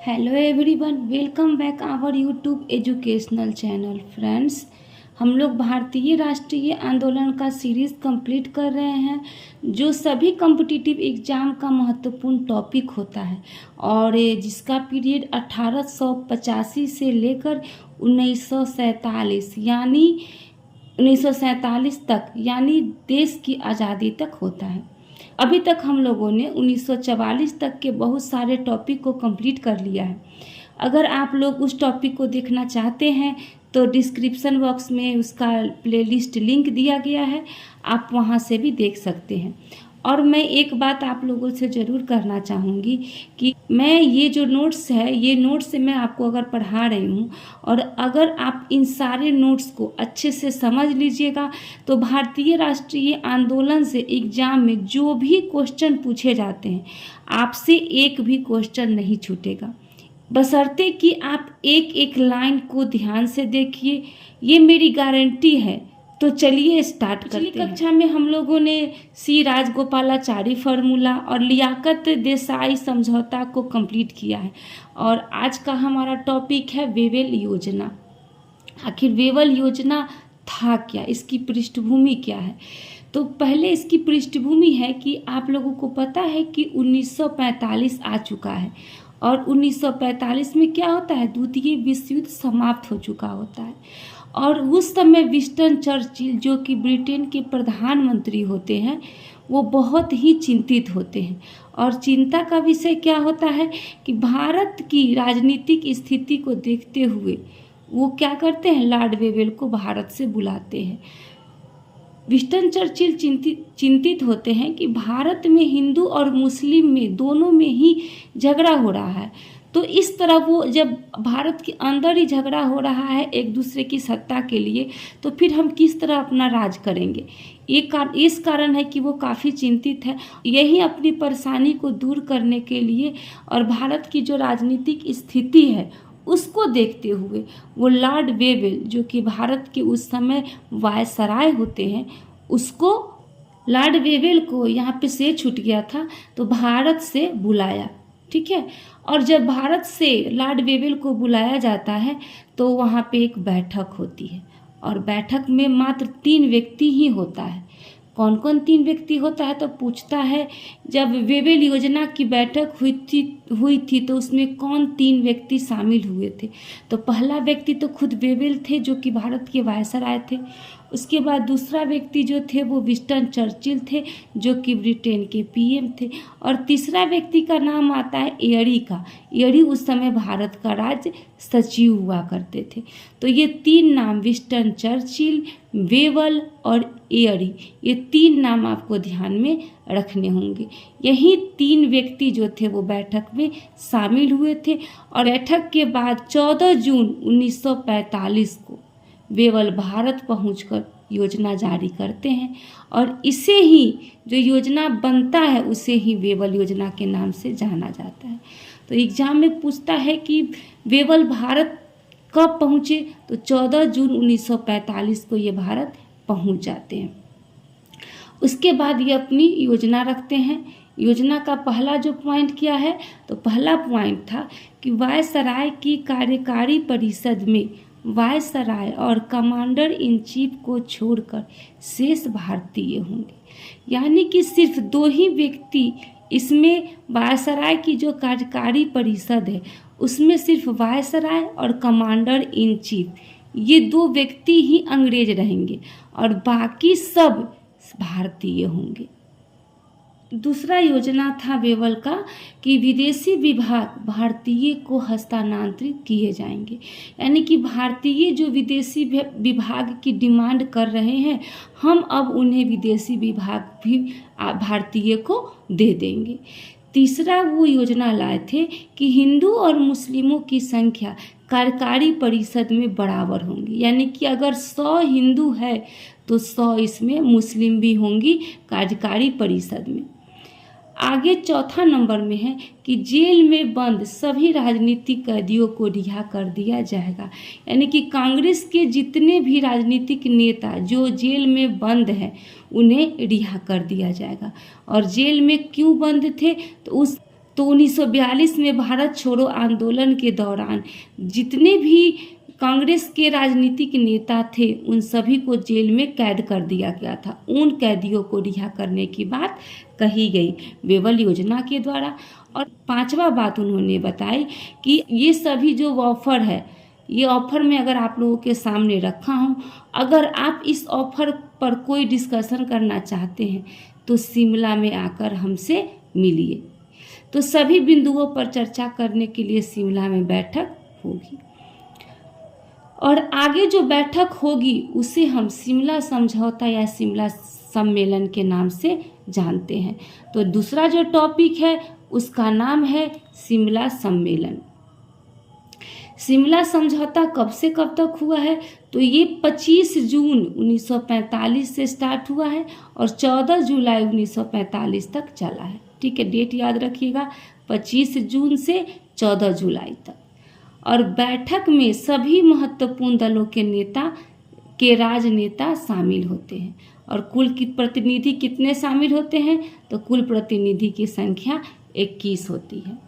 Hello everyone, welcome back our YouTube educational channel. Friends, हम लोग भारतीय राष्ट्रीय आंदोलन का सीरीज़ कंप्लीट कर रहे हैं, जो सभी कॉम्पिटिटिव एग्ज़ाम का महत्वपूर्ण टॉपिक होता है और जिसका पीरियड 1885 से लेकर 1947 तक यानी देश की आज़ादी तक होता है। अभी तक हम लोगों ने 1944 तक के बहुत सारे टॉपिक को कंप्लीट कर लिया है। अगर आप लोग उस टॉपिक को देखना चाहते हैं तो डिस्क्रिप्शन बॉक्स में उसका प्लेलिस्ट लिंक दिया गया है, आप वहां से भी देख सकते हैं। और मैं एक बात आप लोगों से ज़रूर करना चाहूँगी कि मैं ये जो नोट्स है, ये नोट्स मैं आपको अगर पढ़ा रही हूँ और अगर आप इन सारे नोट्स को अच्छे से समझ लीजिएगा तो भारतीय राष्ट्रीय आंदोलन से एग्ज़ाम में जो भी क्वेश्चन पूछे जाते हैं आपसे एक भी क्वेश्चन नहीं छूटेगा, बशर्ते कि आप एक एक लाइन को ध्यान से देखिए। ये मेरी गारंटी है। तो चलिए स्टार्ट करते हैं। पिछली कक्षा में हम लोगों ने सी राजगोपालाचारी फार्मूला और लियाकत देसाई समझौता को कंप्लीट किया है और आज का हमारा टॉपिक है वेवेल योजना। आखिर वेवेल योजना था क्या, इसकी पृष्ठभूमि क्या है? तो पहले इसकी पृष्ठभूमि है कि आप लोगों को पता है कि 1945 आ चुका है और 1945 में क्या होता है, द्वितीय विश्व युद्ध समाप्त हो चुका होता है और उस समय विंस्टन चर्चिल जो कि ब्रिटेन के प्रधानमंत्री होते हैं वो बहुत ही चिंतित होते हैं और चिंता का विषय क्या होता है कि भारत की राजनीतिक स्थिति को देखते हुए वो क्या करते हैं, लॉर्ड वेवेल को भारत से बुलाते हैं। विंस्टन चर्चिल चिंतित होते हैं कि भारत में हिंदू और मुस्लिम में दोनों में ही झगड़ा हो रहा है, तो इस तरह वो जब भारत के अंदर ही झगड़ा हो रहा है एक दूसरे की सत्ता के लिए, तो फिर हम किस तरह अपना राज करेंगे। इस कारण है कि वो काफ़ी चिंतित है। यही अपनी परेशानी को दूर करने के लिए और भारत की जो राजनीतिक स्थिति है उसको देखते हुए वो लॉर्ड वेवेल जो कि भारत के उस समय वायसराय होते हैं, उसको लॉर्ड वेवेल को यहाँ पे से छूट गया था तो भारत से बुलाया। ठीक है, और जब भारत से लॉर्ड वेवेल को बुलाया जाता है तो वहाँ पे एक बैठक होती है और बैठक में मात्र 3 व्यक्ति ही होता है। कौन कौन 3 व्यक्ति होता है तो पूछता है, जब वेवेल योजना की बैठक हुई थी तो उसमें कौन 3 व्यक्ति शामिल हुए थे? तो पहला व्यक्ति तो खुद वेवेल थे जो कि भारत के वायसराय थे। उसके बाद दूसरा व्यक्ति जो थे वो विंस्टन चर्चिल थे जो कि ब्रिटेन के पीएम थे और तीसरा व्यक्ति का नाम आता है एयरी का। एयरी उस समय भारत का राज्य सचिव हुआ करते थे। तो ये 3 नाम, विंस्टन चर्चिल, वेवेल और एयरी, ये 3 नाम आपको ध्यान में रखने होंगे। यही 3 व्यक्ति जो थे वो बैठक में शामिल हुए थे और बैठक के बाद 14 जून 1945 को वेवेल भारत पहुंचकर योजना जारी करते हैं और इसे ही जो योजना बनता है उसे ही वेवेल योजना के नाम से जाना जाता है। तो एग्जाम में पूछता है कि वेवेल भारत कब पहुँचे, तो 14 जून 1945 को ये भारत पहुँच जाते हैं। उसके बाद ये अपनी योजना रखते हैं। योजना का पहला जो पॉइंट क्या है, तो पहला पॉइंट था कि वायसराय की कार्यकारी परिषद में वायसराय और कमांडर इन चीफ को छोड़कर शेष भारतीय होंगे। यानी कि सिर्फ 2 ही व्यक्ति इसमें, वायसराय की जो कार्यकारी परिषद है उसमें सिर्फ वायसराय और कमांडर इन चीफ, ये 2 व्यक्ति ही अंग्रेज रहेंगे और बाकी सब भारतीय होंगे। दूसरा योजना था वेवेल का कि विदेशी विभाग भारतीय को हस्तांतरित किए जाएंगे। यानी कि भारतीय जो विदेशी विभाग की डिमांड कर रहे हैं, हम अब उन्हें विदेशी विभाग भी भारतीय को दे देंगे। तीसरा वो योजना लाए थे कि हिंदू और मुस्लिमों की संख्या कार्यकारी परिषद में बराबर होंगी। यानी कि अगर 100 हिंदू है तो 100 इसमें मुस्लिम भी होंगी कार्यकारी परिषद में। आगे चौथा नंबर में है कि जेल में बंद सभी राजनीतिक कैदियों को रिहा कर दिया जाएगा। यानी कि कांग्रेस के जितने भी राजनीतिक नेता जो जेल में बंद हैं उन्हें रिहा कर दिया जाएगा। और जेल में क्यों बंद थे, तो उस तो 1942 में भारत छोड़ो आंदोलन के दौरान जितने भी कांग्रेस के राजनीतिक नेता थे उन सभी को जेल में कैद कर दिया गया था। उन कैदियों को रिहा करने की बात कही गई वेवल योजना के द्वारा। और पांचवा बात उन्होंने बताई कि ये सभी जो ऑफर है, ये ऑफर में अगर आप लोगों के सामने रखा हूँ, अगर आप इस ऑफर पर कोई डिस्कशन करना चाहते हैं तो शिमला में आकर हमसे मिलिए। तो सभी बिंदुओं पर चर्चा करने के लिए शिमला में बैठक होगी और आगे जो बैठक होगी उसे हम शिमला समझौता या शिमला सम्मेलन के नाम से जानते हैं। तो दूसरा जो टॉपिक है उसका नाम है शिमला सम्मेलन। शिमला समझौता कब से कब तक हुआ है? तो ये 25 जून 1945 से स्टार्ट हुआ है और 14 जुलाई 1945 तक चला है। ठीक है, डेट याद रखिएगा, 25 जून से 14 जुलाई तक। और बैठक में सभी महत्वपूर्ण दलों के नेता के राजनेता शामिल होते हैं। और कुल प्रतिनिधि कितने शामिल होते हैं? तो कुल प्रतिनिधि की संख्या 21 होती है।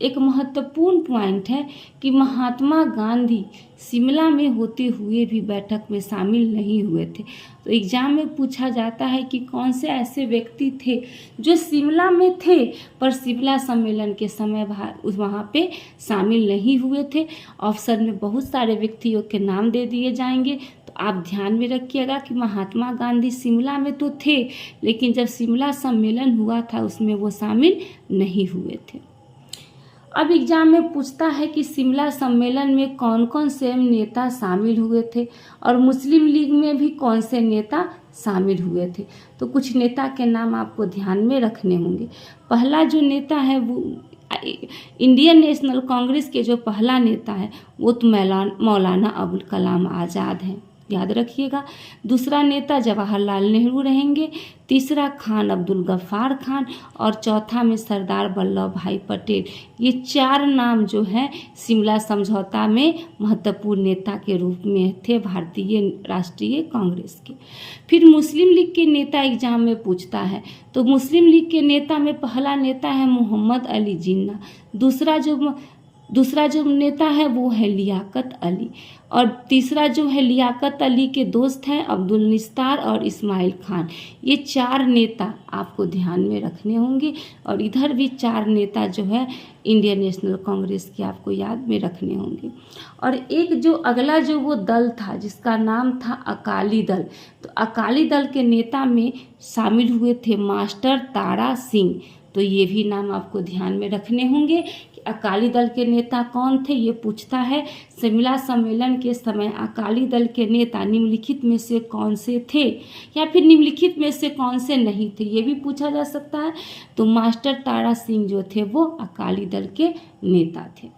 एक महत्वपूर्ण पॉइंट है कि महात्मा गांधी शिमला में होते हुए भी बैठक में शामिल नहीं हुए थे। तो एग्जाम में पूछा जाता है कि कौन से ऐसे व्यक्ति थे जो शिमला में थे पर शिमला सम्मेलन के समय वहाँ पे शामिल नहीं हुए थे। ऑप्शन में बहुत सारे व्यक्तियों के नाम दे दिए जाएंगे, तो आप ध्यान में रखिएगा कि महात्मा गांधी शिमला में तो थे लेकिन जब शिमला सम्मेलन हुआ था उसमें वो शामिल नहीं हुए थे। अब एग्जाम में पूछता है कि शिमला सम्मेलन में कौन कौन से नेता शामिल हुए थे और मुस्लिम लीग में भी कौन से नेता शामिल हुए थे। तो कुछ नेता के नाम आपको ध्यान में रखने होंगे। पहला जो नेता है वो इंडियन नेशनल कांग्रेस के जो पहला नेता है वो तो मौलाना अबुल कलाम आज़ाद हैं, याद रखिएगा। दूसरा नेता जवाहरलाल नेहरू रहेंगे, तीसरा खान अब्दुल गफ्फार खान और चौथा में सरदार वल्लभ भाई पटेल। ये चार नाम जो हैं शिमला समझौता में महत्वपूर्ण नेता के रूप में थे भारतीय राष्ट्रीय कांग्रेस के। फिर मुस्लिम लीग के नेता एग्जाम में पूछता है, तो मुस्लिम लीग के नेता में पहला नेता है मोहम्मद अली जिन्ना, दूसरा जो नेता है वो है लियाकत अली और तीसरा जो है लियाकत अली के दोस्त हैं अब्दुल निस्तार और इस्माइल खान। ये चार नेता आपको ध्यान में रखने होंगे और इधर भी चार नेता जो है इंडियन नेशनल कांग्रेस के आपको याद में रखने होंगे। और एक जो अगला जो वो दल था जिसका नाम था अकाली दल, तो अकाली दल के नेता में शामिल हुए थे मास्टर तारा सिंह। तो ये भी नाम आपको ध्यान में रखने होंगे कि अकाली दल के नेता कौन थे। ये पूछता है शिमला सम्मेलन के समय अकाली दल के नेता निम्नलिखित में से कौन से थे या फिर निम्नलिखित में से कौन से नहीं थे, ये भी पूछा जा सकता है। तो मास्टर तारा सिंह जो थे वो अकाली दल के नेता थे।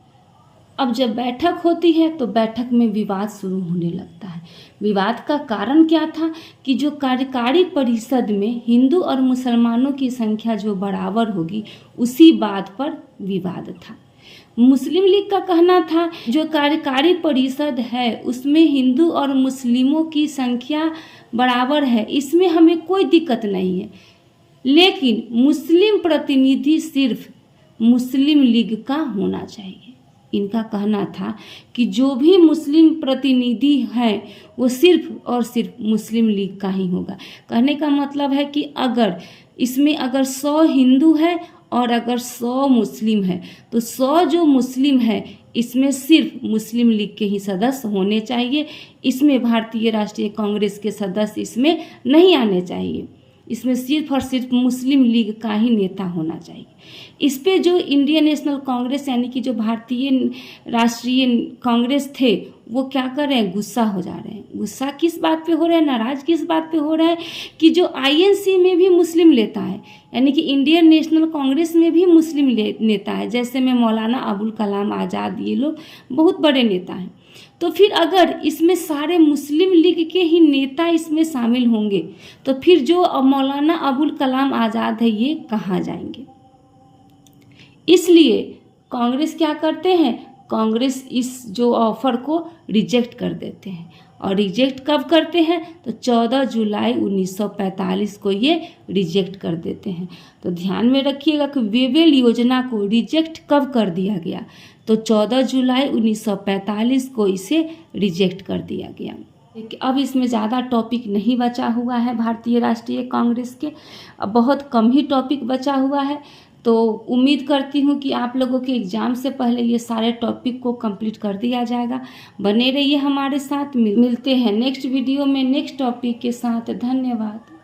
अब जब बैठक होती है तो बैठक में विवाद शुरू होने लगता है। विवाद का कारण क्या था कि जो कार्यकारी परिषद में हिंदू और मुसलमानों की संख्या जो बराबर होगी उसी बात पर विवाद था। मुस्लिम लीग का कहना था जो कार्यकारी परिषद है उसमें हिंदू और मुस्लिमों की संख्या बराबर है, इसमें हमें कोई दिक्कत नहीं है, लेकिन मुस्लिम प्रतिनिधि सिर्फ मुस्लिम लीग का होना चाहिए। इनका कहना था कि जो भी मुस्लिम प्रतिनिधि हैं वो सिर्फ और सिर्फ मुस्लिम लीग का ही होगा। कहने का मतलब है कि अगर इसमें 100 हिंदू है और अगर 100 मुस्लिम है तो 100 जो मुस्लिम है इसमें सिर्फ मुस्लिम लीग के ही सदस्य होने चाहिए, इसमें भारतीय राष्ट्रीय कांग्रेस के सदस्य इसमें नहीं आने चाहिए, इसमें सिर्फ और सिर्फ मुस्लिम लीग का ही नेता होना चाहिए। इस पे जो इंडियन नेशनल कांग्रेस यानी कि जो भारतीय राष्ट्रीय कांग्रेस थे वो क्या कर रहे हैं, गुस्सा हो जा रहे हैं। गुस्सा किस बात पे हो रहा है, नाराज किस बात पे हो रहा है कि जो आईएनसी में भी मुस्लिम नेता है यानी कि इंडियन नेशनल कांग्रेस में भी मुस्लिम नेता है, जैसे में मौलाना अबुल कलाम आज़ाद, ये लोग बहुत बड़े नेता हैं। तो फिर अगर इसमें सारे मुस्लिम लीग के ही नेता इसमें शामिल होंगे तो फिर जो मौलाना अबुल कलाम आज़ाद है ये कहाँ जाएंगे। इसलिए कांग्रेस क्या करते हैं, कांग्रेस इस जो ऑफ़र को रिजेक्ट कर देते हैं। और रिजेक्ट कब करते हैं? तो 14 जुलाई 1945 को ये रिजेक्ट कर देते हैं। तो ध्यान में रखिएगा कि वेवेल योजना को रिजेक्ट कब कर दिया गया? तो 14 जुलाई 1945 को इसे रिजेक्ट कर दिया गया। अब इसमें ज़्यादा टॉपिक नहीं बचा हुआ है भारतीय राष्ट्रीय कांग्रेस के, अब बहुत कम ही टॉपिक बचा हुआ है। तो उम्मीद करती हूँ कि आप लोगों के एग्ज़ाम से पहले ये सारे टॉपिक को कंप्लीट कर दिया जाएगा। बने रहिए हमारे साथ, मिलते हैं नेक्स्ट वीडियो में नेक्स्ट टॉपिक के साथ। धन्यवाद।